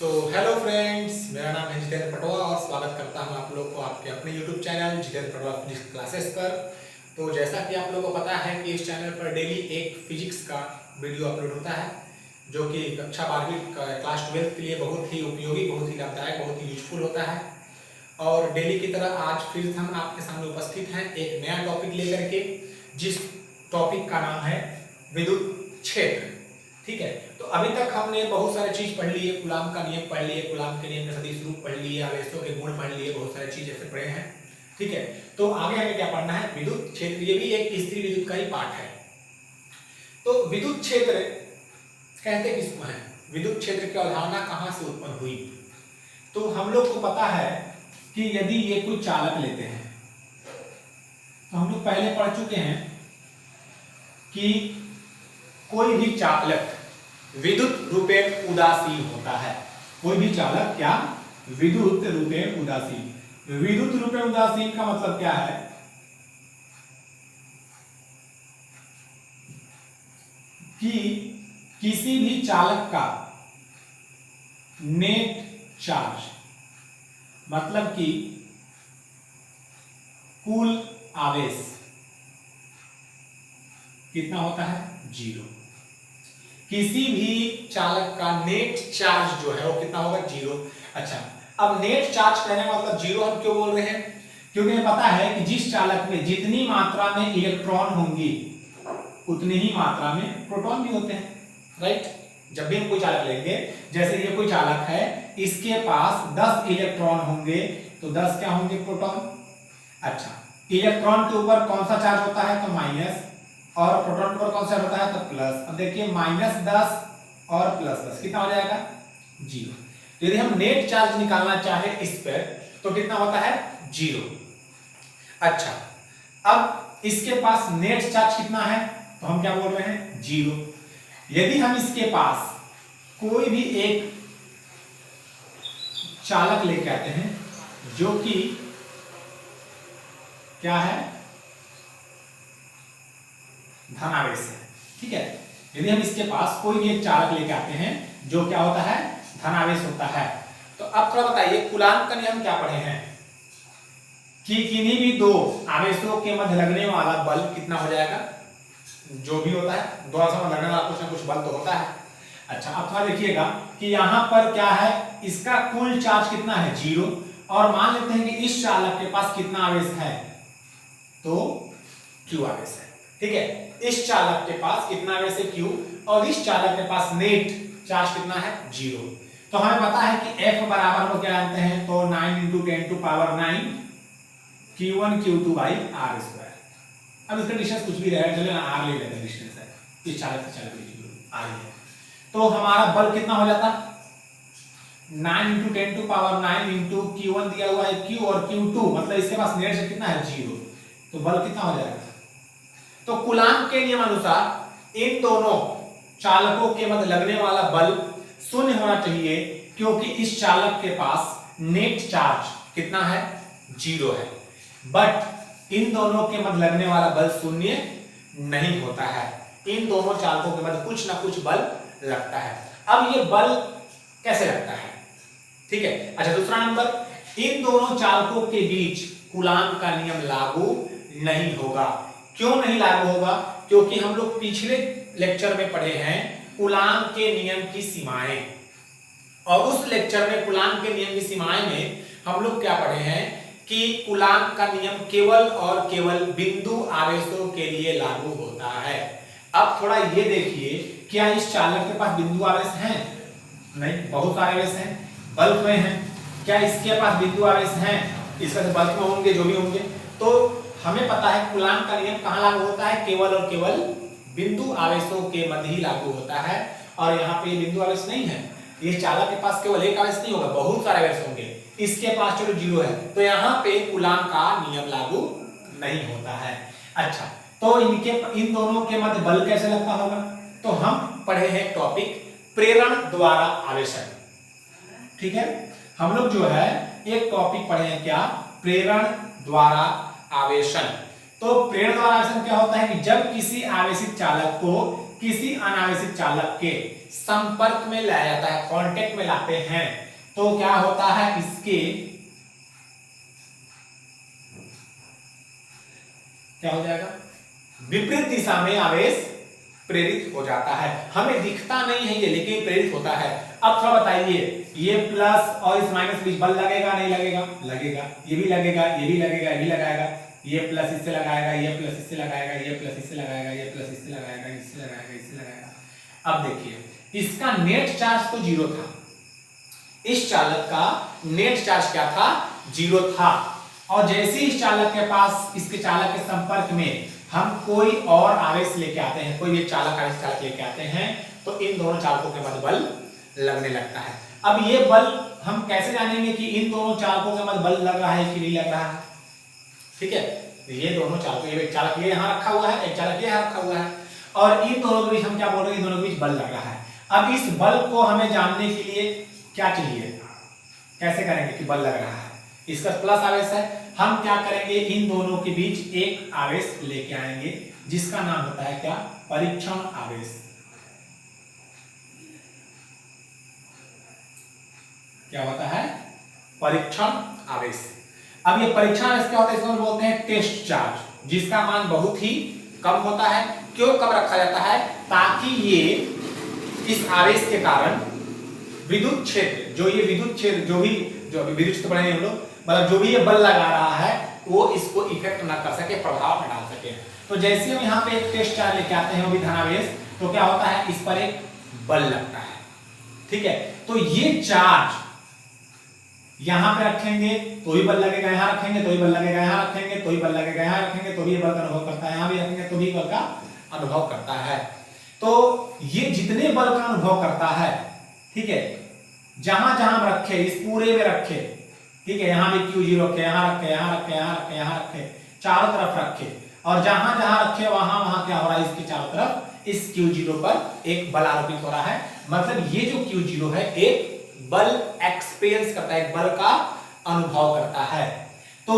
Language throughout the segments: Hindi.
तो हेलो फ्रेंड्स, मेरा नाम है जितेंद्र पटवा और स्वागत करता हूं आप लोग को आपके अपने YouTube channel Jitendra Patwa physics classes पर। तो जैसा कि आप लोगों को पता है कि इस चैनल पर डेली एक फिजिक्स का वीडियो अपलोड होता है, जो कि कक्षा 12वीं क्लास 12 के लिए बहुत ही उपयोगी, बहुत ही लाभदायक, बहुत ही यूजफुल होता है। और डेली की तरह आज फिर हम आपके सामने उपस्थित हैं एक नया टॉपिक लेकर के, जिस टॉपिक का नाम है विद्युत क्षेत्र। ठीक है, तो अभी तक हमने बहुत सारे चीज पढ़ ली है, कूलाम का नियम पढ़ लिए, कूलाम के नियम के सदिश रूप पढ़ लिए, आवेशों के गुण पढ़ लिए, बहुत सारे चीज ऐसे पढ़े हैं। ठीक है, तो आगे हमें क्या पढ़ना है? विद्युत क्षेत्र। ये भी एक स्थिर विद्युत का ही पार्ट है। तो विद्युत क्षेत्र कहते किसको है? विद्युत क्षेत्र की अवधारणा कहां से उत्पन्न हुई? तो हम लोग को पता है कि यदि ये कोई चालक लेते हैं, तो हम लोग पहले पढ़ चुके हैं कि कोई भी चालक विद्युत रूपेण उदासीन होता है। कोई भी चालक क्या? विद्युत रूपेण उदासीन। विद्युत रूपेण उदासीन का मतलब क्या है? कि किसी भी चालक का नेट चार्ज, मतलब कि कुल आवेश कितना होता है? 0। किसी भी चालक का नेट चार्ज जो है वो कितना होगा? 0। अच्छा, अब नेट चार्ज कहने का मतलब 0 हम क्यों बोल रहे हैं? क्योंकि हमें पता है कि जिस चालक में जितनी मात्रा में इलेक्ट्रॉन होंगी उतनी ही मात्रा में प्रोटॉन भी होते हैं, राइट? जब भी हम कोई चालक लेंगे, जैसे ये कोई चालक है, इसके पास 10 इलेक्ट्रॉन होंगे, तो 10 क्या होंगे? प्रोटॉन। अच्छा, इलेक्ट्रॉन के ऊपर कौन सा चार्ज होता है? तो माइनस, और प्रोटॉन के ऊपर कौन सा होता है? तो प्लस। अब देखिए -10 और +10 कितना हो जाएगा? 0। तो यदि हम नेट चार्ज निकालना चाहे इस पर, तो कितना होता है? 0। अच्छा, अब इसके पास नेट चार्ज कितना है? तो हम क्या बोल रहे हैं? 0। यदि हम इसके पास कोई भी एक चालक लेके आते हैं जो कि क्या है? धनावेश है। ठीक है, यदि हम इसके पास कोई भी एक चालक लेके आते हैं जो क्या होता है? धनावेश होता है। तो अब थोड़ा बताइए, कूलाम का नियम क्या पढ़े हैं कि किन्हीं भी दो आवेशों के मध्य लगने वाला बल कितना हो जाएगा? जो भी होता है, दो आवेशों में लगने वाला कुछ ना कुछ बल तो होता है। अच्छा, अब थोड़ा देखिएगा कि यहां पर क्या है? इसका कुल चार्ज कितना है? 0। और मान लेते हैं कि इस चालक के पास कितना आवेश है? तो Q आवेश है। ठीक है, इस चालक के पास कितना आवेश है? Q। और इस चालक के पास नेट चार्ज कितना है? 0। तो हमें पता है कि F बराबर हम क्या जानते हैं? तो 9 × 10⁹ Q1 Q2 by r²। अब इसका डिस्टेंस कुछ भी रहेगा, चलिए r ले लेते हैं, डिस्टेंस है इस चालक से चालक के बीच में r है। तो हमारा बल कितना हो जाता? 9 × 10⁹ Q1 दिया हुआ है Q, और Q2 मतलब इसके पास नेट से कितना है? 0। तो बल कितना हो जाएगा? तो कूलाम के नियम अनुसार इन दोनों चालकों के मध्य लगने वाला बल 0 होना चाहिए, क्योंकि इस चालक के पास नेट चार्ज कितना है? 0 है। बट इन दोनों के मध्य लगने वाला बल 0 नहीं होता है। इन दोनों चालकों के मध्य कुछ ना कुछ बल लगता है। अब ये बल कैसे लगता है? ठीक है, अच्छा, दूसरा नंबर, इन दोनों चालकों के बीच कूलाम का नियम लागू नहीं होगा। क्यों नहीं लागू होगा? क्योंकि हम लोग पिछले लेक्चर में पढ़े हैं कूलाम के नियम की सीमाएं, और उस लेक्चर में कूलाम के नियम की सीमाएं में हम लोग क्या पढ़े हैं कि कूलाम का नियम केवल और केवल बिंदु आवेशों के लिए लागू होता है। अब थोड़ा ये देखिए, क्या इस चालक के पास बिंदु आवेश हैं? नहीं, बहुत सारे आवेश हैं, बल्क में हैं। क्या इसके पास बिंदु आवेश हैं? इसका तो बल्क में होंगे, जो भी होंगे। तो हमें पता है कूलाम का नियम कहां लागू होता है? केवल और केवल बिंदु आवेशों के मध्य ही लागू होता है। और यहाँ पे बिंदु आवेश नहीं है, ये चालक के पास केवल एक आवेश नहीं होगा, बहुत सारे आवेश होंगे। इसके पास चलो 0 है, तो यहाँ पे कूलाम का नियम लागू नहीं होता है। अच्छा, तो इन दोनों के मध्य बल कैसे लगता होगा? तो हम पढ़े हैं टॉपिक प्रेरण द्वारा आवेशन। ठीक है, हम लोग जो है एक टॉपिक पढ़े हैं, क्या? प्रेरण द्वारा आवेशन। तो प्रेरण द्वारा आवेशन क्या होता है कि जब किसी आवेशित चालक को किसी अनावेशित चालक के संपर्क में लाया जाता है, कांटेक्ट में लाते हैं, तो क्या होता है, इसके क्या हो जाएगा, विपरीत दिशा में आवेश प्रेरित हो जाता है। हमें दिखता नहीं है ये, लेकिन प्रेरित होता है। अब थोड़ा बताइए, ये प्लस और इस माइनस के बीच बल लगेगा नहीं लगेगा? लगेगा। ये भी लगेगा, ये भी लगेगा, ये भी लगाएगा, ये प्लस इससे लगाएगा, ये प्लस इससे लगाएगा, ये प्लस इससे लगाएगा, ये प्लस इससे लगाएगा, इससे लगाएगा, इससे लगाएगा। अब देखिए, इसका नेट चार्ज तो 0 था, इस चालक का नेट चार्ज क्या था, 0 था। और जैसे इस चालक के पास, इसके चालक के संपर्क में हम कोई और आवेश लेके आते हैं, कोई एक चालक आवेश चालक लेके आते हैं, तो इन दोनों चालकों के मध्य बल लगने लगता है। अब ये बल हम कैसे जानेंगे कि इन दोनों चालकों के मध्य बल लग रहा है कि नहीं लग रहा है? ठीक है, ये दोनों चालक, ये एक चालक ये यहाँ रखा हुआ है, एक चालक ये यहाँ रखा हुआ है, और इन दोनों के बीच हम क्या बोल रहे हैं, इन दोनों के बीच बल लग रहा है। अब इस बल को हमें जानने के लिए क्या चाहिए, कैसे करेंगे कि बल लग रहा है? इसका प्लस आवेश है, हम क्या करेंगे, इन दोनों के बीच एक आवेश लेके आएंगे, जिसका नाम होता है क्या, परीक्षण आवेश। क्या होता है, परीक्षण आवेश। अब ये परीक्षण आवेश क्या होता है, इसको बोलते हैं टेस्ट चार्ज, जिसका मान बहुत ही कम होता है। क्यों कम रखा जाता है? ताकि ये इस आवेश के कारण विद्युत क्षेत्र, जो ये विद्युत क्षेत्र, जो विद्युत क्षेत्र पढ़े हम लोग, मतलब जो भी ये बल लगा रहा है, वो इसको इफेक्ट ना कर सके, प्रभाव न डाल सके। तो जैसे हम यहाँ पे एक टेस्ट चार्ज लेके आते हैं, वो भी धनावेश, तो क्या होता है, इस पर एक बल लगता है। ठीक है, तो ये चार्ज यहां पे रखेंगे तो भी बल लगेगा, यहां रखेंगे तो भी बल लगेगा, यहां रखेंगे तो भी बल लगेगा, यहां रखेंगे तो भी बल का अनुभव करता है, यहां भी रखेंगे तो भी बल का अनुभव करता है। तो ये जितने बल का अनुभव करता है, ठीक है, जहां जहां रखे, इस पूरे में रखे, ठीक है, यहां भी Q0 रखे, यहां रखे, यहां रखे, यहां रखे, यहां रखे, चारों तरफ रखे, और जहां जहां रखे वहां वहां क्या हो रहा है, इसके चारों तरफ इस Q0 पर एक बल आरोपित हो रहा है। मतलब ये जो Q0 है, एक बल एक्सपीरियंस करता है, एक बल का अनुभव करता है। तो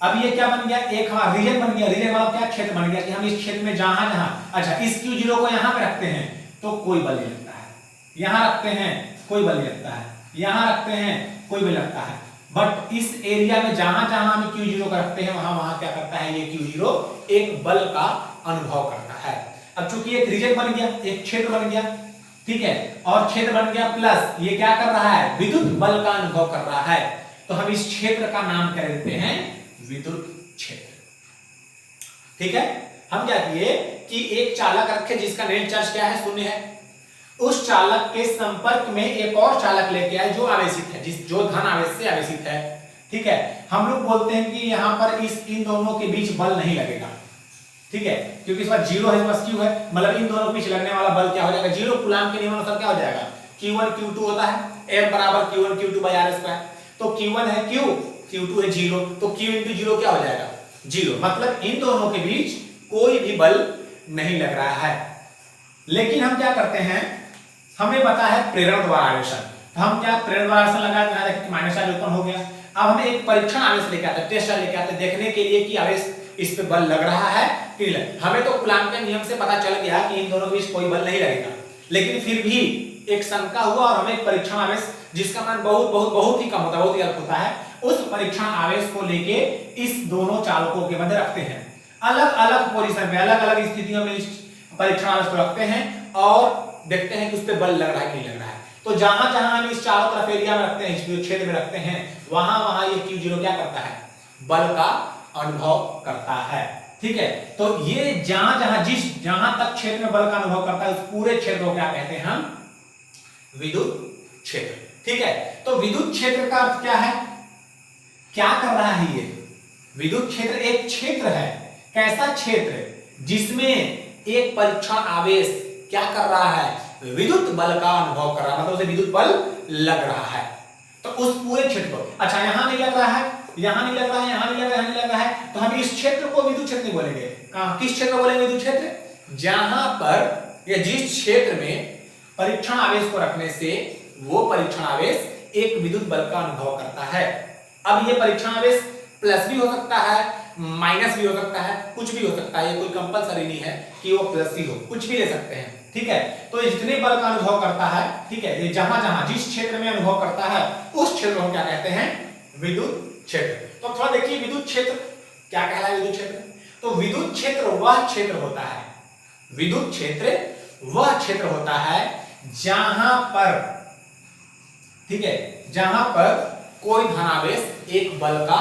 अब ये क्या बन गया, एक हमारा रीजन बन गया। रीजन मतलब क्या, क्षेत्र बन गया, कि हम इस क्षेत्र में जहां जहां, अच्छा इस Q0 को यहां पे रखते हैं तो कोई बल नहीं लगता है, यहां रखते हैं कोई बल नहीं लगता है, यहां रखते हैं कोई बल लगता है। बट इस एरिया में जहां जहां हम Q0 को रखते हैं, वहां वहां क्या करता है, ये Q0 एक बल का अनुभव करता है। अब चूंकि एक रीजन बन गया, एक क्षेत्र बन गया, ठीक है, और क्षेत्र बन गया, प्लस ये क्या कर रहा है, विद्युत बल का अनुभव कर रहा है, तो हम इस क्षेत्र का नाम कह देते हैं विद्युत क्षेत्र। ठीक है, हम क्या किए कि एक चालक रखे जिसका नेट चार्ज क्या है, 0 है, उस चालक के संपर्क में एक और चालक लेके आए जो आवेशित है, जो धन आवेश से आवेशित है। ठीक है, हम लोग बोलते हैं कि यहां पर इन दोनों के बीच बल नहीं लगेगा, ठीक है, क्योंकि इस बार 0 है, इस बार Q है, मतलब इन दोनों के बीच लगने वाला बल क्या हो जाएगा, 0। कूलाम के नियमानुसार क्या हो जाएगा, Q1 Q2 होता है, F बराबर Q1 Q2 bye R square. तो Q1 है Q, Q2 है 0, तो Q into 0 क्या हो जाएगा, 0। मतलब इन दोनों के बीच कोई भी बल नहीं लग रहा है। लेकिन हम क्या करते हैं, हमें पता है प्रेरण द्वारा आवेशन, तो हम क्या प्रेरण द्वारा आवेशन लगाते हैं, माइनस चार्ज उत्पन्न हो गया। अब हमें एक परीक्षण आवेश लेके आते हैं, टेस्ट चार्ज लेके आते हैं, देखने के लिए कि आवेश इस पे बल लग रहा है कि नहीं। हमें तो कूलाम के नियम से पता चल गया कि इन दोनों के बीच कोई बल नहीं लगेगा, लेकिन फिर भी एक शंका हुआ और हमें एक परीक्षण आवेश जिसका मान बहुत ही कम होता है, बहुत ही अल्प होता है, उस परीक्षण आवेश को लेके इस दोनों चालकों के मध्य रखते हैं, अलग अलग पोजीशन में, अलग अलग स्थितियों में इस परीक्षण आवेश को रखते हैं और देखते हैं कि उस पे बल लग रहा है कि नहीं लग रहा है। तो जहां जहां हम इस चारों तरफ एरिया में रखते हैं, इस क्षेत्र में रखते हैं, वहां वहां ये Q0 क्या करता है, बल का अनुभव करता है। ठीक है, तो ये जहां जहां तक क्षेत्र में बल का अनुभव करता है, उस पूरे क्षेत्र को क्या कहते हैं हम, विद्युत क्षेत्र। ठीक है, तो विद्युत क्षेत्र का अर्थ क्या है, क्या कर रहा है ये विद्युत क्षेत्र, एक क्षेत्र है। कैसा क्षेत्र, जिसमें एक परीक्षण आवेश क्या कर रहा है, विद्युत बल का अनुभव कर रहा है, मतलब उसे विद्युत बल लग रहा है। तो उस पूरे क्षेत्र को, अच्छा यहां नहीं लग रहा है, यहां नहीं लग रहा है, यहां नहीं लग रहा है, यहां नहीं लग रहा है, तो हम इस क्षेत्र को विद्युत क्षेत्र नहीं बोलेंगे। किस क्षेत्र को बोलेंगे विद्युत क्षेत्र, जहां पर या जिस क्षेत्र में परीक्षण आवेश को रखने से वो परीक्षण आवेश एक विद्युत बल का अनुभव करता है। अब ये परीक्षण आवेश प्लस भी हो सकता है, माइनस भी हो सकता है, कुछ भी हो सकता है, ये कोई कंपलसरी नहीं है कि वो प्लस ही हो, कुछ भी ले सकते हैं। ठीक है। तो जितने बल का अनुभव करता है, ठीक है, ये जहां जहां जिस क्षेत्र में अनुभव करता है उस क्षेत्र को क्या कहते हैं, विद्युत क्षेत्र। तो थोड़ा देखिए विद्युत क्षेत्र क्या कहलाता है। विद्युत क्षेत्र, तो विद्युत क्षेत्र वह क्षेत्र होता है, विद्युत क्षेत्र वह क्षेत्र होता है जहां पर, ठीक है, जहां पर कोई धनावेश एक बल का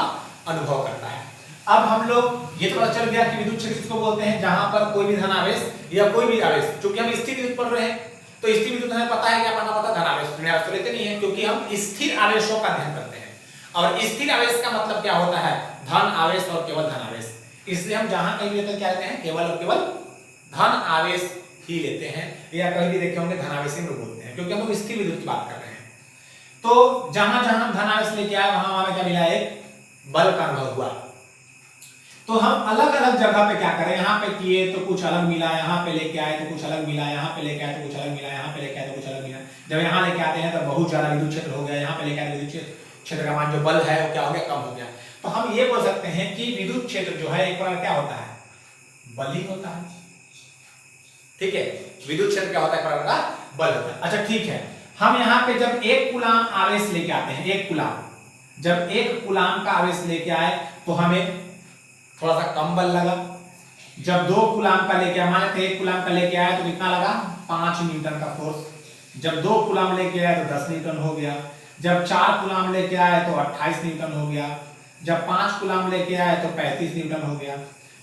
अनुभव करता है। अब हम लोग ये तो पता चल गया कि विद्युत क्षेत्र किसको बोलते हैं, जहां पर कोई भी धनावेश या कोई भी आवेश, क्योंकि हम स्थिर विद्युत पढ़ रहे हैं तो स्थिर विद्युत हमें पता है क्या पढ़ना पड़ता है, धनावेश। ऋणावेश तो लेते नहीं है क्योंकि हम स्थिर आवेशों का अध्ययन करते हैं, और स्थिर आवेश का मतलब क्या होता है, धन आवेश और केवल धन आवेश। इसलिए हम जहां कहीं भी लेते हैं क्या लेते हैं, केवल और केवल धन आवेश ही लेते हैं, या कहीं भी देखे होंगे धनावेश ही बोलते हैं, क्योंकि हम लोग स्थिर विद्युत की बात कर रहे हैं। तो जहां जहां हम धनावेश लेके आए वहां हमें क्या मिला, एक बल का अनुभव हुआ। तो हम अलग अलग जगह पे क्या करें, यहाँ पे किए तो कुछ अलग मिला, यहाँ पे लेके आए तो कुछ अलग मिला, यहाँ पे लेके आए तो कुछ अलग मिला, यहाँ पे लेके आए तो कुछ अलग मिला। जब यहाँ लेके आते हैं तो बहुत ज्यादा विद्युत क्षेत्र हो गया, यहाँ पे लेके आए विद्युत क्षेत्र का मान जो बल है वो क्या हो गया, कम हो गया। तो हम ये बोल सकते हैं कि विद्युत क्षेत्र जो है एक प्रकार क्या होता है, बल ही होता है। ठीक है, विद्युत क्षेत्र क्या होता है, प्रकार का बल होता है। अच्छा ठीक है, हम यहाँ पे जब एक कूलाम आवेश लेके आते हैं, एक कूलाम, जब एक कूलाम का आवेश लेके आए तो हमें थोड़ा सा कम बल लगा। जब 2 कूलाम का लेके आए, मान लेते 1 कूलाम का लेके आए तो कितना लगा, 5 न्यूटन का फोर्स। जब 2 कूलाम लेके आए तो 10 न्यूटन हो गया। जब 4 कूलाम लेके आए तो 28 न्यूटन हो गया। जब 5 कूलाम लेके आए तो 35 न्यूटन हो गया।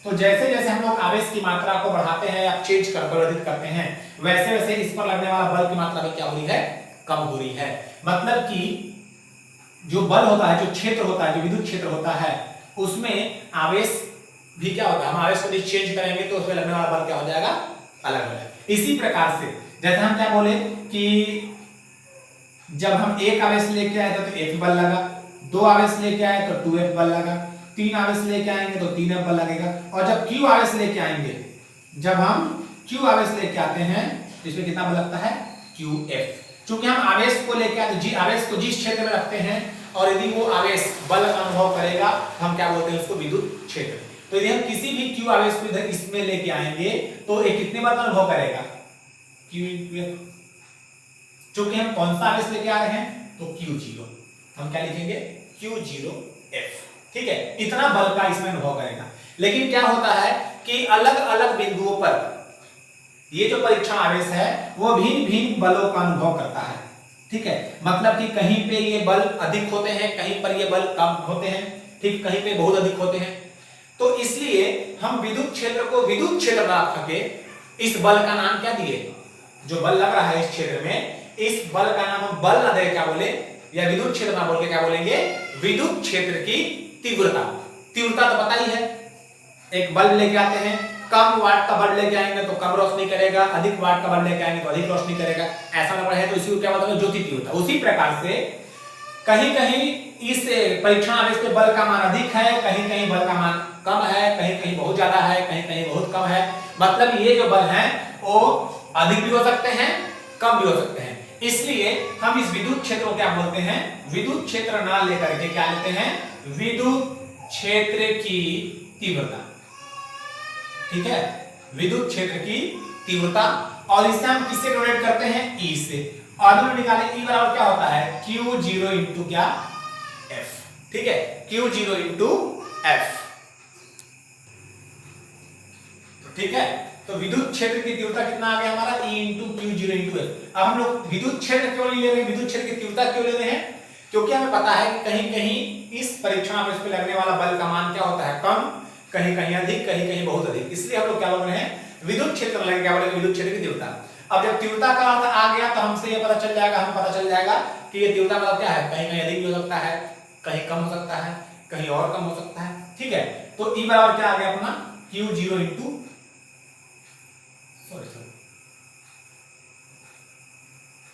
तो जैसे जैसे हम लोग आवेश की मात्रा को बढ़ाते हैं या चेंज कर परिवर्तित करते हैं, वैसे वैसे इस पर लगने वाला बल की मात्रा भी क्या हो रही है, कम हो रही है। मतलब कि जो बल होता है, जो क्षेत्र होता है, जो विद्युत क्षेत्र होता है, उसमें आवेश भी क्या होता है, हम आवेश को चेंज करेंगे तो उसमें लगने वाला बल क्या हो जाएगा, अलग हो जाएगा। इसी प्रकार से जैसे हम क्या बोले कि जब हम एक आवेश लेके आए तो F बल लगा, 2 आवेश लेके आए तो 2F बल लगा, 3 आवेश लेके आएंगे तो 3F बल लगेगा। और जब Q आवेश लेके आएंगे, जब हम Q आवेश लेके आते हैं तो इसमें कितना बल लगता है, QF। क्योंकि हम आवेश को लेके आते, आवेश को जिस क्षेत्र में रखते हैं और यदि वो आवेश बल का अनुभव करेगा तो हम क्या बोलते हैं उसको, विद्युत क्षेत्र। तो यदि हम किसी भी Q आवेश को इधर इसमें लेके आएंगे तो ये कितने बल का अनुभव करेगा, Q into F। क्योंकि हम कौन सा आवेश लेके आ रहे हैं, तो Q0, हम क्या लिखेंगे, Q0F। ठीक है, इतना बल का इसमें अनुभव करेगा। लेकिन क्या होता है कि अलग अलग बिंदुओं पर ये जो परीक्षण आवेश है वो भिन्न भिन्न बलों का अनुभव करता है। ठीक है, मतलब कि कहीं पे ये बल अधिक होते हैं, कहीं पर ये बल कम होते हैं, ठीक, कहीं पे बहुत अधिक होते हैं। तो इसलिए हम विद्युत क्षेत्र को विद्युत क्षेत्र ना करके इस बल का नाम क्या दिए, जो बल लग रहा है इस क्षेत्र में, इस बल का नाम हम बल ना दे क्या बोले, या विद्युत क्षेत्र ना बोल के क्या बोलेंगे, विद्युत क्षेत्र की तीव्रता। तीव्रता तो पता ही है, एक बल्ब लेके आते हैं, कम वाट का बल्ब लेके आएंगे तो कम रोशनी करेगा, अधिक वाट का बल्ब लेके आएंगे तो अधिक रोशनी करेगा, ऐसा ना पड़े तो इसी को क्या बोलते हैं, ज्योति तीव्रता। उसी प्रकार से कहीं कहीं इस परीक्षण आवेश पे बल का मान अधिक है, कहीं कहीं बल का मान कम है, कहीं कहीं बहुत ज्यादा है, कहीं कहीं बहुत कम है। मतलब ये जो बल हैं वो अधिक भी हो सकते हैं, कम भी हो सकते हैं। इसलिए हम इस विद्युत क्षेत्र को क्या बोलते हैं, विद्युत क्षेत्र ना लेकर के क्या लेते हैं, विद्युत क्षेत्र की तीव्रता। ठीक है, विद्युत क्षेत्र की तीव्रता। और इसे हम किससे डिनोट करते हैं, E से। और हम निकाले E बराबर क्या होता है, Q0 इंटू क्या, F। ठीक है, Q0 इंटू F। ठीक है, तो विद्युत क्षेत्र की तीव्रता कितना आ गया हमारा, E into Q0 into F। अब हम लोग विद्युत क्षेत्र क्यों नहीं ले रहे हैं, विद्युत क्षेत्र की तीव्रता क्यों ले रहे हैं, क्योंकि हमें पता है कि कहीं कहीं इस परीक्षण आवेश पे लगने वाला बल का मान क्या होता है, कम, कहीं कहीं अधिक, कहीं कहीं बहुत अधिक। इसलिए हम लोग क्या बोल रहे हैं, विद्युत क्षेत्र लगे, क्या बोलेंगे, विद्युत क्षेत्र की तीव्रता। अब जब तीव्रता का अर्थ आ गया तो हमसे ये पता चल जाएगा, हमें पता चल जाएगा कि ये तीव्रता मतलब क्या है, कहीं कहीं अधिक भी हो सकता है, कहीं कम हो सकता है, कहीं और कम हो सकता है। ठीक है, तो E बराबर क्या आ गया अपना, Q0 इंटू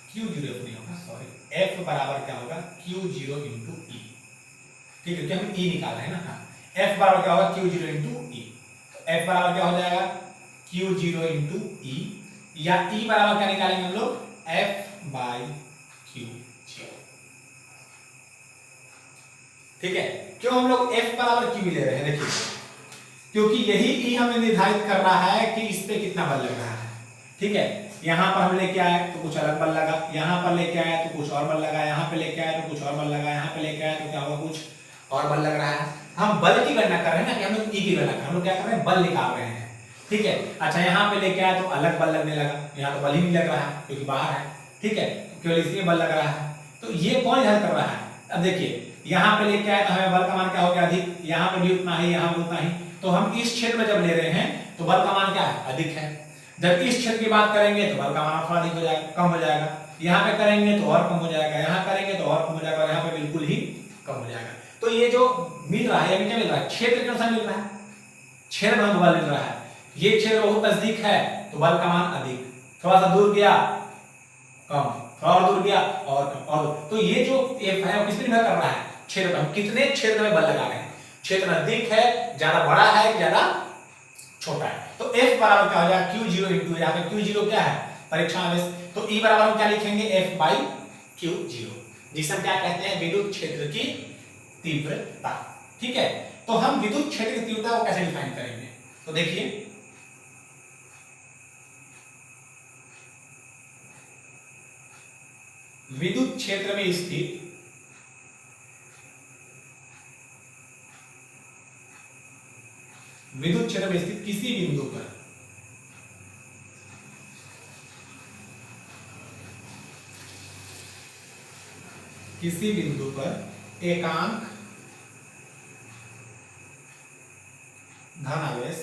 Q0 नहीं होगा, सॉरी, F बराबर क्या होगा, Q0 इंटू E। ठीक है, क्योंकि हम E निकाल रहे हैं ना, F बराबर क्या होगा, Q0 इंटू E। तो F बराबर क्या हो जाएगा, Q0 इंटू E, या E बराबर क्या निकालेंगे हम लोग, F बाई Q0। ठीक है, क्यों हम लोग F बराबर Q ले रहे हैं, देखिए, क्योंकि यही E हमें निर्धारित करना है कि इस पे कितना बल लग रहा है। ठीक है, यहाँ पर हम लेके आए तो कुछ अलग बल लगा, यहाँ पर लेके आए तो कुछ और बल लगा, यहाँ पे लेके आए तो कुछ और बल लगा, यहाँ पे लेके आए तो क्या होगा, कुछ और बल लग रहा है। हम बल की गणना कर रहे हैं ना कि हम लोग ई की गणना कर रहे हैं, हम लोग क्या कर रहे हैं, बल निकाल रहे हैं, ठीक है। अच्छा यहाँ पे लेके आए तो अलग बल लगने लगा, यहाँ तो बल ही नहीं लग रहा है क्योंकि बाहर है, ठीक है, केवल इसलिए बल लग रहा है। तो ये कौन हल कर रहा है? अब देखिए यहाँ पे लेके आए तो हमें बल का मान क्या हो गया, अधिक, यहाँ पे भी उतना ही, यहाँ पे उतना ही। तो हम इस क्षेत्र में जब ले रहे हैं तो बल का मान क्या है, अधिक है। जब इस क्षेत्र की बात करेंगे तो बल का मान थोड़ा अधिक हो जाएगा, कम हो जाएगा। यहाँ पे करेंगे तो और कम हो जाएगा, यहाँ करेंगे तो और कम हो जाएगा, और यहाँ पे बिल्कुल ही कम हो जाएगा। तो ये जो मिल रहा है, ये क्या मिल रहा है, क्षेत्र के अनुसार मिल रहा है, क्षेत्र में बल मिल रहा है। ये क्षेत्र बहुत नजदीक है तो बल का मान अधिक, थोड़ा सा दूर गया कम, थोड़ा और दूर गया और कम, और तो ये जो F है वो किस पे निर्भर कर रहा है, क्षेत्र पर। हम कितने क्षेत्र में बल लगा रहे हैं, क्षेत्र नजदीक है, ज्यादा बड़ा है कि ज्यादा छोटा है। तो F बराबर क्या हो जाएगा, Q0 इंटू, यहाँ पे Q0 क्या है, परीक्षण आवेश। तो E बराबर हम क्या लिखेंगे, F बाई Q0, जिसे हम क्या कहते हैं, विद्युत क्षेत्र की तीव्रता, ठीक है। तो हम विद्युत क्षेत्र की तीव्रता को कैसे डिफाइन करेंगे, तो देखिए विद्युत क्षेत्र में स्थित विद्युत क्षेत्र में स्थित किसी बिंदु पर एकांक धनावेश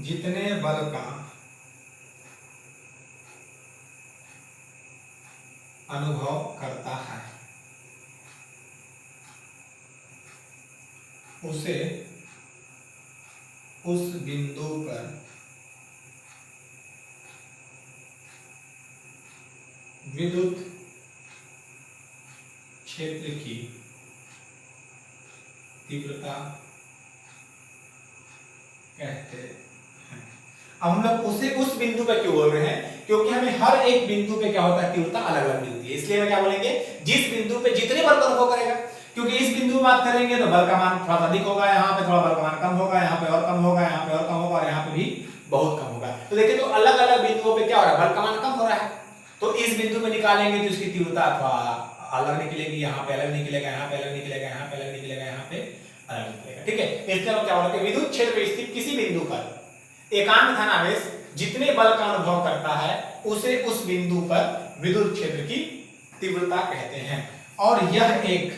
जितने बल का अनुभव करता है उसे उस बिंदु पर विद्युत क्षेत्र की तीव्रता कहते हैं। अब हम लोग उसे उस बिंदु पे क्यों बोल रहे हैं, क्योंकि हमें हर एक बिंदु पे क्या होता है, तीव्रता अलग अलग मिलती है, इसलिए हम क्या बोलेंगे, जिस बिंदु पे जितने बल का अनुभव करेगा, क्योंकि इस बिंदु में बात करेंगे तो बल का मान थोड़ा अधिक होगा, यहाँ पे थोड़ा बल का मान कम होगा, यहाँ पे और कम होगा, यहाँ पे और कम होगा, और यहाँ पे भी बहुत कम होगा। तो देखिए तो अलग अलग बिंदुओं पे क्या हो रहा है, बल का मान कम हो रहा है, तो इस बिंदु में निकालेंगे तो इसकी तीव्रता थोड़ा अलग निकलेगी, यहाँ पे अलग निकलेगा, यहाँ पे अलग निकलेगा, यहाँ पे अलग निकलेगा, यहाँ पे अलग निकलेगा, ठीक है। इसलिए हम क्या बोलते हैं, विद्युत क्षेत्र में स्थित किसी बिंदु पर एकांक धनावेश जितने बल का अनुभव करता है उसे उस बिंदु पर विद्युत क्षेत्र की तीव्रता कहते हैं। और यह एक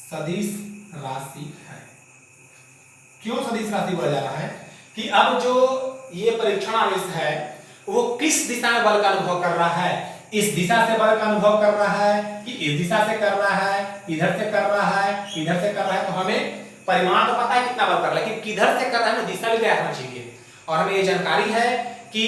सदिश राशि है। क्यों सदिश राशि बोला जा रहा है कि अब जो ये परीक्षण आवेश है वो किस दिशा में बल का अनुभव कर रहा है, इस दिशा से बल का अनुभव कर रहा है कि इस दिशा से कर रहा है, इधर से कर रहा है, इधर से कर रहा है। तो हमें परिमाण तो पता है कितना बल कर रहा है, लेकिन किधर से कर रहा है हमें दिशा भी ज्ञात होना चाहिए। और हमें ये जानकारी है कि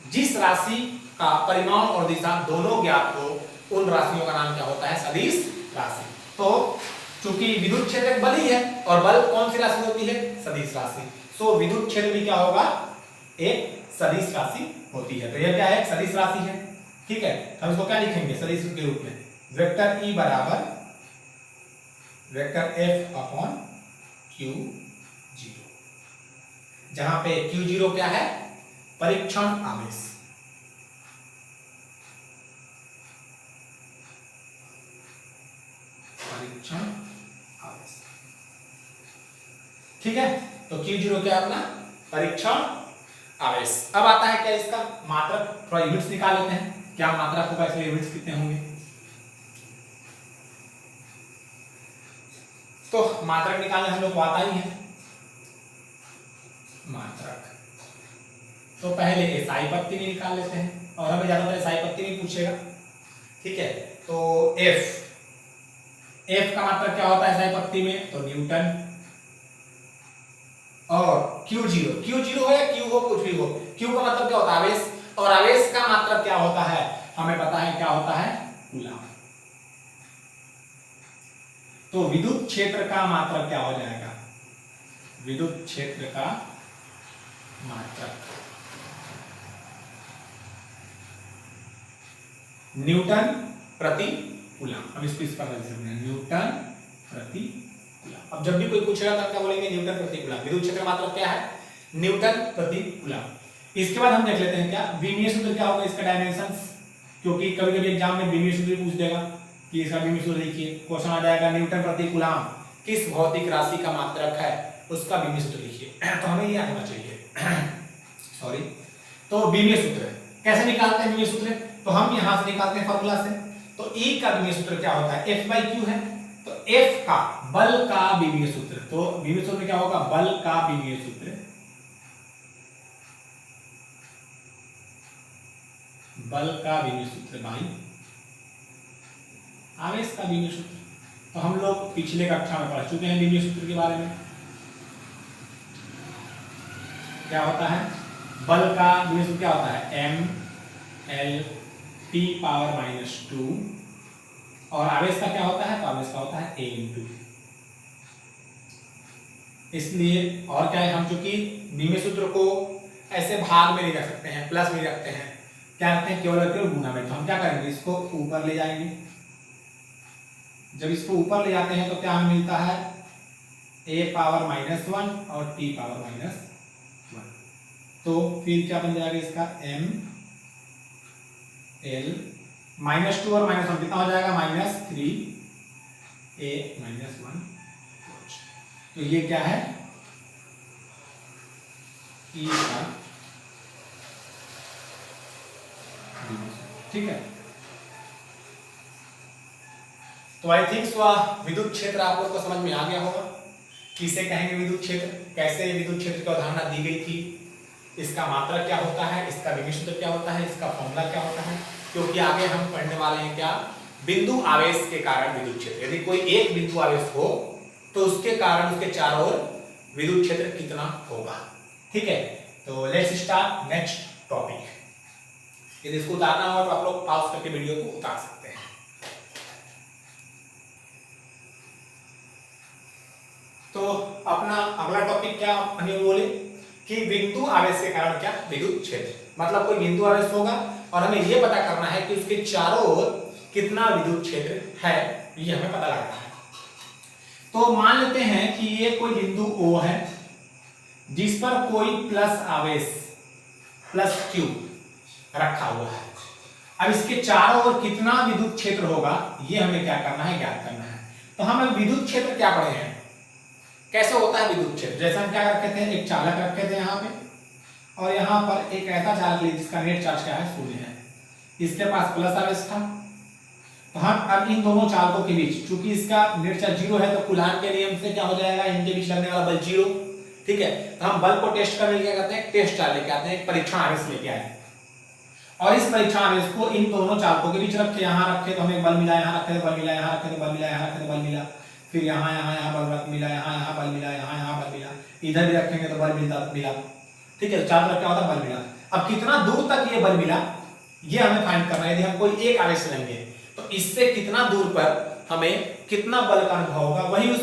जिस राशि का परिमाण और दिशा दोनों ज्ञात हो उन राशियों का नाम क्या होता है, सदिश राशि। तो चूंकि विद्युत क्षेत्र एक बल ही है और बल कौन सी राशि होती है, सदिश राशि। सो विद्युत क्षेत्र भी क्या होगा, एक सदिश राशि होती है। तो यह क्या है, सदिश राशि है, ठीक है। हम इसको क्या लिखेंगे सदिश के रूप में, वेक्टर E बराबर वेक्टर F अपॉन Q0, जहां पे Q0 क्या है, परीक्षण आवेश, परीक्षण आवेश, ठीक है। तो Q0 क्या है अपना परीक्षण आवेश। अब आता है क्या इसका मात्रक, थोड़ा यूनिट्स निकाल लेते हैं, क्या मात्रक होगा, इसलिए यूनिट्स कितने होंगे। तो मात्रक निकालने हम लोग को आता ही है मात्रक। तो पहले SI पत्ती में निकाल लेते हैं, और हमें ज्यादातर SI पत्ती में पूछेगा, ठीक है। तो F का मात्रक क्या होता है SI पत्ती में, तो न्यूटन। और Q0 हो या Q हो, कुछ भी हो, Q का मतलब क्या होता है, आवेश, और आवेश का मात्रक क्या होता है, हमें पता है क्या होता है, कूलम। तो विद्युत क्षेत्र का मात्रक क्या हो जाएगा, विद्युत क्षेत्र का मात्रक न्यूटन प्रति कूलम। अब इसको इस पर न्यूटन प्रति कूलम। अब जब भी कोई पूछेगा तो क्या बोलेंगे, न्यूटन प्रति कूलम। विद्युत क्षेत्र का मतलब क्या है, न्यूटन प्रति कूलम। इसके बाद हम देख लेते हैं क्या विमीय सूत्र क्या होगा, इसका डायमेंशंस, क्योंकि कभी कभी एग्जाम में विमीय सूत्र पूछ देगा कि इसका विमीय सूत्र लिखिए। क्वेश्चन आ जाएगा न्यूटन प्रति कूलम किस भौतिक राशि का मात्रक है, उसका विमीय सूत्र लिखिए। तो हमें ये आना चाहिए सॉरी। तो विमीय सूत्र कैसे निकालते हैं विमीय सूत्र, तो हम यहां से निकालते हैं फॉर्मूला से। तो E का विमीय सूत्र क्या होता है, F/Q है। तो F का बल का विमीय सूत्र, तो विमीय सूत्र क्या होगा, बल का विमीय सूत्र, बल का विमीय सूत्र भाई आवेश का विमीय सूत्र। तो हम लोग पिछले कक्षा में पढ़ चुके हैं विमीय सूत्र के बारे में। क्या होता है, बल का विमीय सूत्र क्या होता है, m/L(T⁻²) और आवेश का क्या होता है, तो आवेश का होता है a × इसलिए और क्या है, हम चूंकि विमीय सूत्र को ऐसे भाग में नहीं रख सकते हैं, प्लस में रखते हैं, क्या रखते हैं, केवल केवल गुना में। तो हम क्या करेंगे, इसको ऊपर ले जाएंगे। जब इसको ऊपर ले जाते हैं तो क्या हमें मिलता है, a⁻⁻1 और t⁻⁻1। तो फिर क्या बन जाएगा इसका, m/L -2 और -1 कितना हो जाएगा, -3a-1। तो ये क्या है, E का, ठीक है। तो आई थिंक विद्युत क्षेत्र आप लोग को समझ में आ गया होगा, किसे कहेंगे विद्युत क्षेत्र, कैसे विद्युत क्षेत्र की अवधारणा दी गई थी, इसका मात्रक क्या होता है, इसका विमीय सूत्र क्या होता है, इसका फॉर्मूला क्या होता है। क्योंकि आगे हम पढ़ने वाले हैं क्या, बिंदु आवेश के कारण विद्युत क्षेत्र। यदि कोई एक बिंदु आवेश हो तो उसके कारण उसके चारों ओर विद्युत क्षेत्र कितना होगा, ठीक है। तो लेट्स स्टार्ट नेक्स्ट टॉपिक। यदि इसको उतारना हो तो आप लोग पॉज करके वीडियो को उतार सकते हैं। तो अपना अगला टॉपिक क्या हमें बोले कि बिंदु आवेश के कारण क्या, विद्युत क्षेत्र। मतलब कोई बिंदु आवेश होगा और हमें यह पता करना है कि उसके चारों ओर कितना विद्युत क्षेत्र है, ये हमें पता लगना है। तो मान लेते हैं कि ये कोई बिंदु O है जिस पर कोई प्लस आवेश +Q रखा हुआ है। अब इसके चारों ओर कितना विद्युत क्षेत्र होगा, ये हमें क्या करना है, ज्ञात करना है। तो हम विद्युत क्षेत्र क्या पढ़े हैं, कैसे होता है विद्युत क्षेत्र। जैसे हम क्या रखे थे, एक चालक रखे थे यहाँ पे, और यहाँ पर एक ऐसा चालक ले जिसका नेट चार्ज क्या है, 0 है। इसके पास प्लस आवेश था। तो हम अब इन दोनों चालकों के बीच, चूंकि इसका नेट चार्ज 0 है, तो कूलॉम के नियम से क्या हो जाएगा, इनके बीच लगने वाला बल 0, ठीक है। तो हम बल को टेस्ट करने क्या करते हैं, टेस्ट चार्ज लेके आते हैं, परीक्षण आवेश लेके आए, और इस परीक्षण आवेश को इन दोनों चालकों के बीच रखे। यहाँ रखे तो हमें बल मिला, यहाँ रखे तो बल मिला, यहाँ रखे तो बल मिला, यहाँ रखे तो बल मिला, फिर यहाँ बल मिला, यहाँ बल मिला, यहाँ बल मिला, इधर भी रखेंगे तो बल मिला, ठीक है। चारों तरफ क्या होता है, बल मिला। अब कितना दूर तक ये बल मिला, ये हमें फाइंड करना है। यदि हम कोई एक आवेश लेंगे तो इससे कितना दूर पर हमें कितना बल का अनुभव होगा, वही उस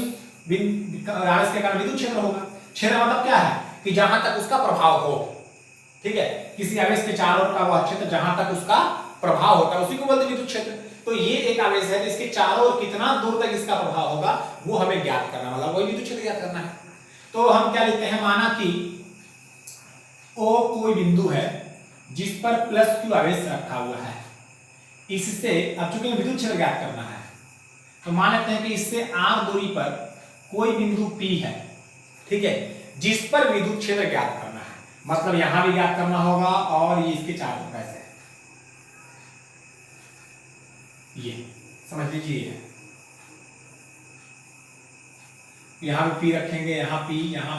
आवेश के कारण विद्युत क्षेत्र होगा। क्षेत्र मतलब क्या है, कि जहां तक उसका प्रभाव हो, ठीक है। किसी आवेश के चारों ओर का वह क्षेत्र जहां तक उसका प्रभाव होता है, उसी को बोलते हैं विद्युत क्षेत्र। तो ये एक आवेश है, इसके चारों ओर कितना दूर तक इसका प्रभाव होगा, वो हमें ज्ञात करना, मतलब वही विद्युत क्षेत्र ज्ञात करना है। तो हम क्या लिखते हैं, माना कि O कोई बिंदु है जिस पर +Q आवेश रखा हुआ है। इससे अब चूंकि विद्युत क्षेत्र ज्ञात करना है, तो मान लेते हैं कि इससे r दूरी पर कोई बिंदु P है, ठीक है, जिस पर विद्युत क्षेत्र ज्ञात करना है। मतलब यहां भी ज्ञात करना होगा, और ये इसके चारों ओर ऐसे, ये समझ लीजिए, यहां P रखेंगे, यहाँ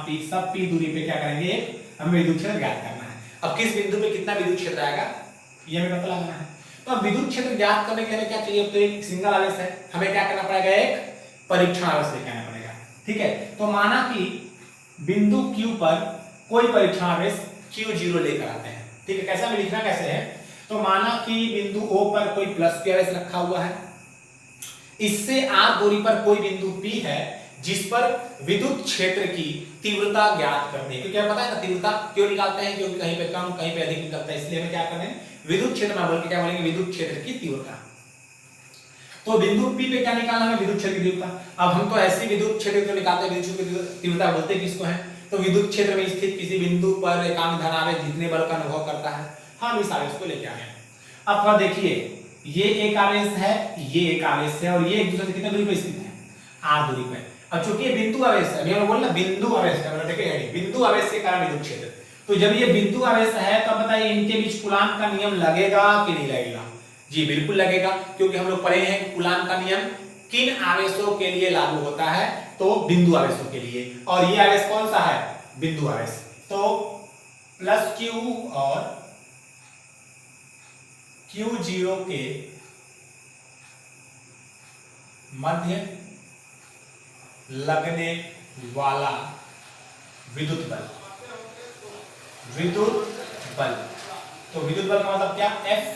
P, सब P दूरी पे क्या करेंगे, हमें विद्युत क्षेत्र ज्ञात करना है। अब किस बिंदु पे कितना विद्युत क्षेत्र आएगा, ये हमें पता लगाना है। तो अब विद्युत क्षेत्र ज्ञात करने के लिए क्या चाहिए, तो एक सिंगल आवेश है, हमें क्या करना पड़ेगा, एक परीक्षण आवेश लेके आना पड़ेगा, ठीक है। तो माना कि बिंदु Q पर कोई परीक्षण आवेश Q0 लेकर आते हैं, ठीक है। कैसे हमें लिखना कैसे है, तो माना कि बिंदु O पर कोई +Q आवेश रखा हुआ है, इससे r दूरी पर कोई बिंदु P है जिस पर विद्युत क्षेत्र की तीव्रता ज्ञात करनी है। क्योंकि पता है ना, तीव्रता क्यों निकालते हैं, क्योंकि कहीं पे कम कहीं पे अधिक निकलता है, इसलिए हमें क्या करना है, विद्युत क्षेत्र में बोल के क्या बोलेंगे, विद्युत क्षेत्र की तीव्रता। तो बिंदु P पे क्या निकालना है, विद्युत क्षेत्र की तीव्रता। अब हम तो ऐसी विद्युत क्षेत्र को निकालते हैं, विद्युत क्षेत्र की तीव्रता बोलते हैं किसको है, तो विद्युत क्षेत्र में स्थित किसी बिंदु पर एकांक धनावेश जितने बल का अनुभव करता है, हम इस आवेश को लेके आए हैं। अब थोड़ा देखिए, ये एक आवेश है, ये एक आवेश है, और ये एक दूसरे से कितने दूरी पर स्थित है, r दूरी पर। अब चूंकि ये बिंदु आवेश है, मैं बोल ना बिंदु आवेश है, मतलब देखिए बिंदु आवेश के कारण विद्युत क्षेत्र, तो जब ये बिंदु आवेश है तो बताइए इनके बीच कूलाम्ब का नियम लगेगा कि नहीं लगेगा, जी बिल्कुल लगेगा, क्योंकि हम लोग पढ़े हैं कि कूलाम्ब का नियम किन आवेशों के लिए लागू होता है, तो बिंदु आवेशों के लिए, और ये आवेश कौन सा है, बिंदु आवेश। तो प्लस Q और Q0 के मध्य लगने वाला विद्युत बल, विद्युत बल, तो विद्युत बल का मतलब क्या, F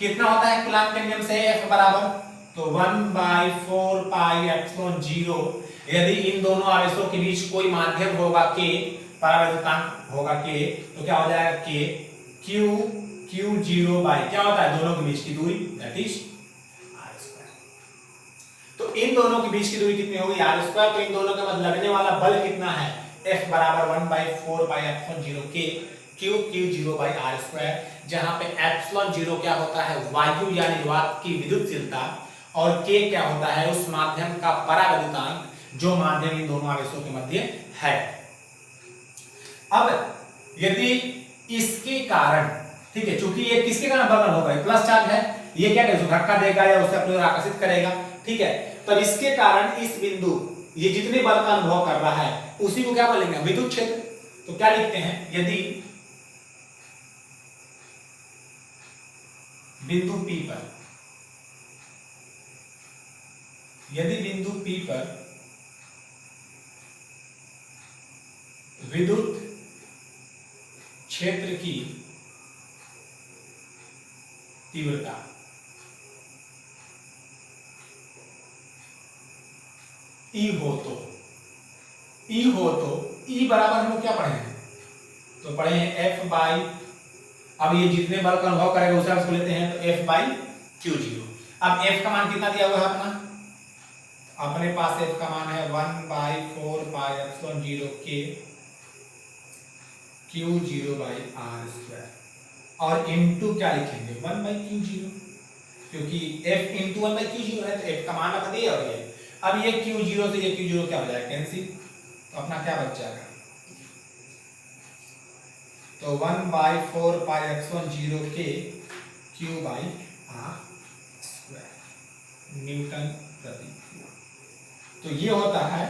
कितना होता है कूलाम्ब के नियम से, F बराबर तो 1/4 पाई एप्सिलॉन 0। यदि इन दोनों आवेशों के बीच कोई माध्यम होगा K, परावैद्युतांक होगा K, तो क्या हो जाएगा K Q0 बाई क्या होता है, दोनों के बीच की दूरी, दैट इज r²। तो इन दोनों के बीच की दूरी कितनी होगी, r², तो इन दोनों के मध्य लगने वाला बल कितना है, F बराबर 1/4 pi epsilon 0 K Q0 by r², जहां पे एप्सिलॉन 0 क्या होता है, वायु या निर्वात की विद्युतशीलता, और K क्या होता है, उस माध्यम का परावैद्युतांक जो माध्यम इन दोनों आवेशों के मध्य है। अब यदि इसके कारण, ठीक है, चूंकि ये किसके कारण बल होगा, प्लस चार्ज है, ये क्या करेगा, धक्का देगा या उसे अपनी ओर आकर्षित करेगा, ठीक है, तो इसके कारण इस बिंदु, ये जितने बल का अनुभव कर रहा है उसी को क्या बोलेंगे, विद्युत क्षेत्र। तो क्या लिखते हैं, यदि बिंदु P पर, यदि बिंदु P पर विद्युत क्षेत्र की तीव्रता E हो तो E बराबर हम लोग क्या पढ़े हैं, तो पढ़े हैं F बाई, अब ये जितने बल का अनुभव करेगा उसे हम लेते हैं, तो F बाई Q0। अब F का मान कितना दिया हुआ है अपना, अपने पास F का मान है 1/4 pi epsilon 0 K Q0 by r², और इनटू क्या लिखेंगे, 1/Q0, क्योंकि F इंटू 1/Q0 है, तो F का मान रख दिया, और ये अब ये Q0 से ये Q0 क्या हो जाएगा, कैंसिल, तो अपना क्या बच जाएगा, तो 1/4 pi epsilon 0 K Q by r², Newton प्रति। तो ये होता है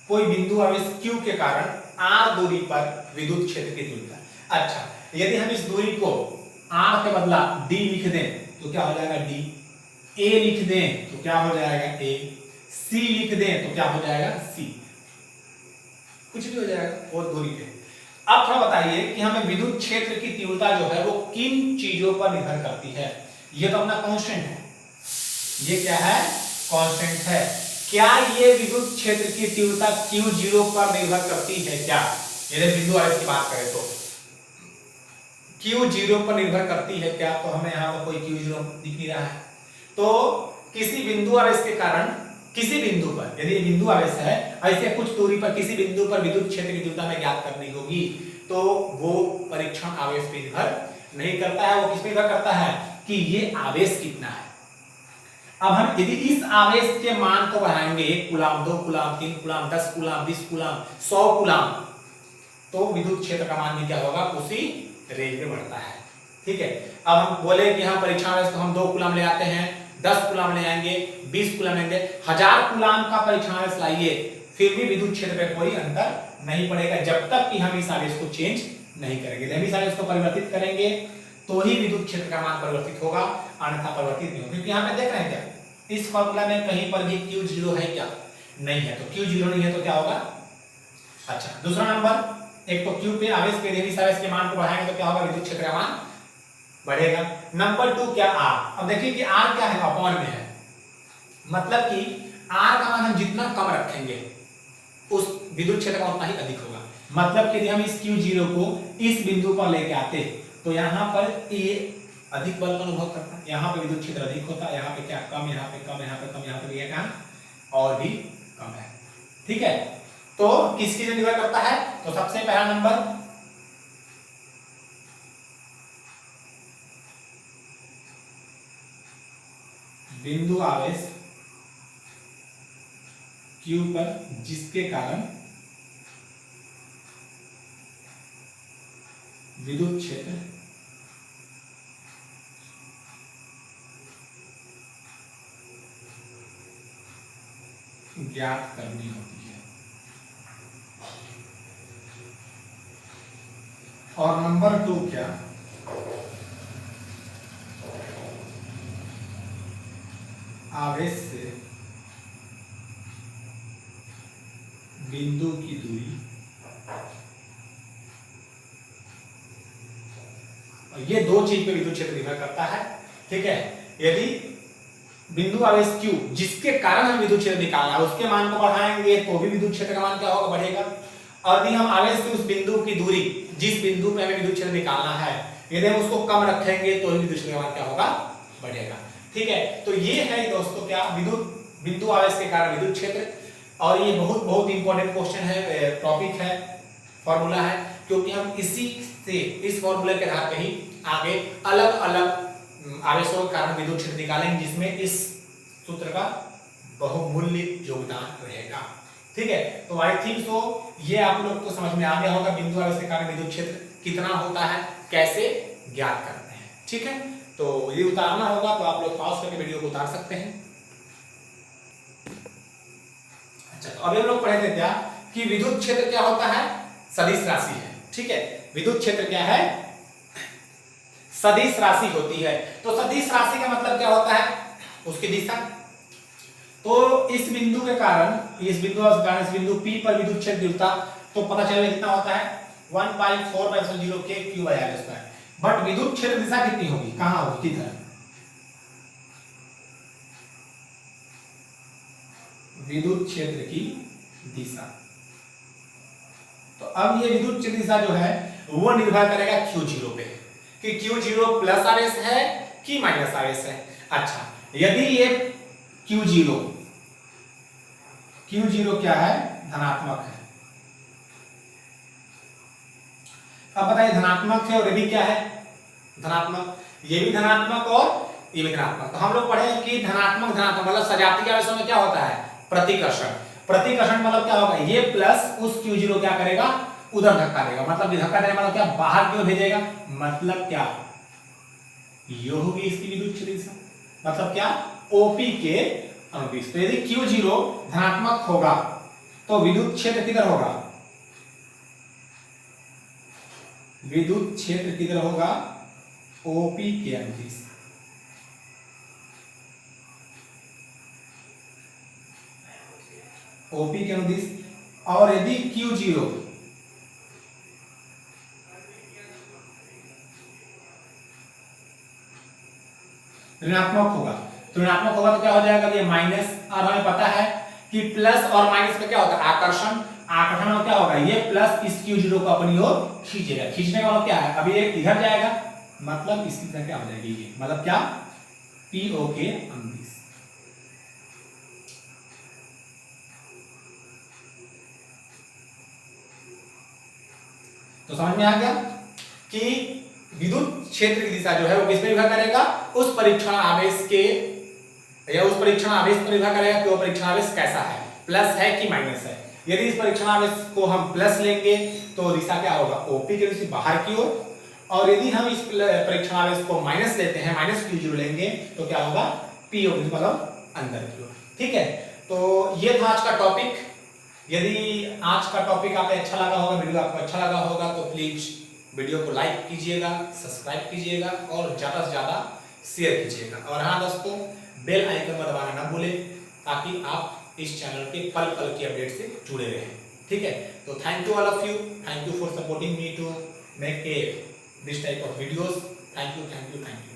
कोई बिंदु आवेश Q के कारण r दूरी पर विद्युत क्षेत्र की तीव्रता। अच्छा, यदि हम इस दूरी को r के बदला d लिख दें तो क्या हो जाएगा, d, a लिख दें तो क्या हो जाएगा, a, c लिख दें तो क्या हो जाएगा, c, कुछ भी हो जाएगा और दूरी पे। अब थोड़ा बताइए कि हमें विद्युत क्षेत्र की तीव्रता जो है वो किन चीजों पर निर्भर करती है। ये तो अपना कांस्टेंट है, ये क्या है, कांस्टेंट है। क्या ये विद्युत क्षेत्र की तीव्रता Q0 पर निर्भर करती है क्या, यदि बिंदु आवेश की बात करें तो Q0 पर निर्भर करती है क्या, तो हमें यहाँ पर कोई Q0 दिख नहीं रहा है। तो किसी बिंदु आवेश के कारण किसी बिंदु पर, यदि बिंदु आवेश है, ऐसे कुछ दूरी पर किसी बिंदु पर विद्युत क्षेत्र की तीव्रता में ज्ञात करनी होगी, तो वो परीक्षण आवेश पर निर्भर नहीं करता है, वो किस पर निर्भर करता है कि ये आवेश कितना है। अब हम यदि इस आवेश के मान को बढ़ाएंगे 1 coulomb, 2 coulomb, 3 coulomb, 10 coulomb, 20 coulomb, 100 coulomb, तो विद्युत क्षेत्र का मान भी क्या होगा, उसी रेंज में बढ़ता है, ठीक है। अब हम बोले कि हाँ परीक्षण आवेश तो हम 2 कूलाम ले आते हैं, 10 कूलाम ले आएंगे, 20 कूलाम लेंगे, 1000 कूलाम का परीक्षण आवेश लाइए, फिर भी विद्युत क्षेत्र में कोई अंतर नहीं पड़ेगा, जब तक कि हम इस आवेश को चेंज नहीं करेंगे। जब इस आवेश को परिवर्तित करेंगे तो ही विद्युत क्षेत्र का मान परिवर्तित होगा, अन्यथा परिवर्तित नहीं होगा। क्योंकि यहाँ पे देख रहे हैं क्या, इस फॉर्मूला में कहीं पर भी Q0 है क्या, नहीं है, तो Q0 नहीं है तो क्या होगा। अच्छा, दूसरा नंबर, एक तो Q पे आवेश पे इस आवेश के मान को बढ़ाएंगे तो क्या होगा, विद्युत क्षेत्र का मान बढ़ेगा। नंबर 2 क्या, R। अब देखिए कि R क्या है, अपॉन में है, मतलब कि R का मान हम जितना कम रखेंगे उस विद्युत क्षेत्र का उतना ही अधिक होगा। मतलब कि यदि हम इस Q0 को इस बिंदु पर लेके आते तो यहाँ पर ये अधिक बल का अनुभव करता है। यहाँ पे विद्युत क्षेत्र अधिक होता है, यहाँ पे क्या कम, यहाँ पे कम, यहाँ पे कम, यहाँ पे कहाँ और भी कम है। ठीक है, तो किसकी से निर्भर करता है? तो सबसे पहला नंबर बिंदु आवेश Q पर जिसके कारण विद्युत क्षेत्र ज्ञात करनी होती है। और नंबर 2 क्या? आवेश से बिंदु की दूरी, और ये दो चीज पे विद्युत क्षेत्र निर्भर करता है। ठीक है, यदि बिंदु आवेश Q जिसके कारण हम विद्युत क्षेत्र निकालना है उसके मान को बढ़ाएंगे तो भी विद्युत क्षेत्र का मान क्या होगा? बढ़ेगा। और यदि हम आवेश से उस बिंदु की दूरी, जिस बिंदु पे हमें विद्युत क्षेत्र निकालना है, यदि हम उसको कम रखेंगे तो विद्युत क्षेत्र का मान क्या होगा? बढ़ेगा। ठीक है, तो ये है दोस्तों क्या बिंदु आवेश के कारण विद्युत क्षेत्र। और ये बहुत बहुत इंपॉर्टेंट क्वेश्चन है, टॉपिक है, फॉर्मूला है, क्योंकि हम इसी से, इस फॉर्मूले के आधार पे ही आगे अलग अलग आवेशों के कारण विद्युत क्षेत्र निकालेंगे, जिसमें इस सूत्र का बहुमूल्य योगदान रहेगा। ठीक है, तो आई थिंक सो ये आप लोग को समझ में आ गया होगा बिंदु आवेश के कारण विद्युत क्षेत्र कितना होता है, कैसे ज्ञात करते हैं। ठीक है, तो ये उतारना होगा तो आप लोग पॉज करके वीडियो को उतार सकते हैं। अच्छा, तो अभी हम लोग पढ़े थे क्या कि विद्युत क्षेत्र क्या होता है? सदिश राशि है। ठीक है, विद्युत क्षेत्र क्या है? सदिश राशि होती है। तो सदिश राशि का मतलब क्या होता है? उसकी दिशा। तो इस बिंदु के कारण, इस बिंदु P पर विद्युत क्षेत्र गिरता तो पता चलेगा कितना होता है? 1/4π0 k q/r²। बट विद्युत क्षेत्र दिशा कितनी होगी? कहां होगी? किधर? विद्युत क्षेत्र की दिशा। तो अब ये विद्युत क्षेत्र दिशा जो है वो निर्भर करेगा Q0 पे कि Q0 प्लस आवेश है कि माइनस आवेश है। अच्छा, यदि ये Q0 क्या है? धनात्मक है। अब बताइए, धनात्मक है और ये भी क्या है? धनात्मक। ये भी धनात्मक और ये भी धनात्मक। तो हम लोग पढ़े हैं कि धनात्मक मतलब सजातीय आवेशों में क्या होता है? प्रतिकर्षण। प्रतिकर्षण मतलब क्या होगा? ये प्लस उस Q0 क्या करेगा? उधर धक्का देगा। मतलब धक्का देने मतलब क्या? बाहर क्यों भेजेगा? मतलब क्या? ये होगी इसकी विद्युत क्षेत्र दिशा। मतलब क्या? OP के अनुदिश। तो यदि Q0 धनात्मक होगा तो विद्युत क्षेत्र किधर होगा? विद्युत क्षेत्र किधर होगा? OP के अनुदिश। OP के अनुदिश। और यदि Q0 ऋणात्मक होगा, तो ऋणात्मक होगा तो क्या हो जाएगा? ये माइनस। और हमें पता है कि प्लस और माइनस में क्या होता है? आकर्षण। आकर्षण में क्या होगा? ये प्लस इस Q0 को अपनी ओर खींचेगा। खींचने का मतलब क्या है? अभी ये इधर जाएगा, मतलब इसकी दिशा क्या हो जाएगी? ये मतलब क्या? PO के अनुदिश। तो समझ में आ गया कि विद्युत क्षेत्र की दिशा जो है वो किस पे निर्भर करेगा? उस परीक्षण आवेश के, या उस परीक्षण आवेश पर निर्भर करेगा कि वो परीक्षण आवेश कैसा है, प्लस है कि माइनस है। यदि इस परीक्षण आवेश को हम प्लस लेंगे तो दिशा क्या होगा? OP के दिशा बाहर की ओर। और यदि हम इस परीक्षण आवेश को माइनस लेते हैं, माइनस Q0 लेंगे तो क्या होगा? PO मतलब अंदर की ओर। ठीक है, तो ये था आज का टॉपिक। यदि आज का टॉपिक आपको अच्छा लगा होगा, वीडियो आपको अच्छा लगा होगा तो प्लीज वीडियो को लाइक कीजिएगा, सब्सक्राइब कीजिएगा और ज्यादा से ज्यादा शेयर कीजिएगा। और हाँ दोस्तों, बेल आइकन को दबाना ना भूलें ताकि आप इस चैनल के पल पल की अपडेट से जुड़े रहें। ठीक है, तो thank you all of you, thank you for supporting me to make this type of videos. Thank you, thank you, thank you.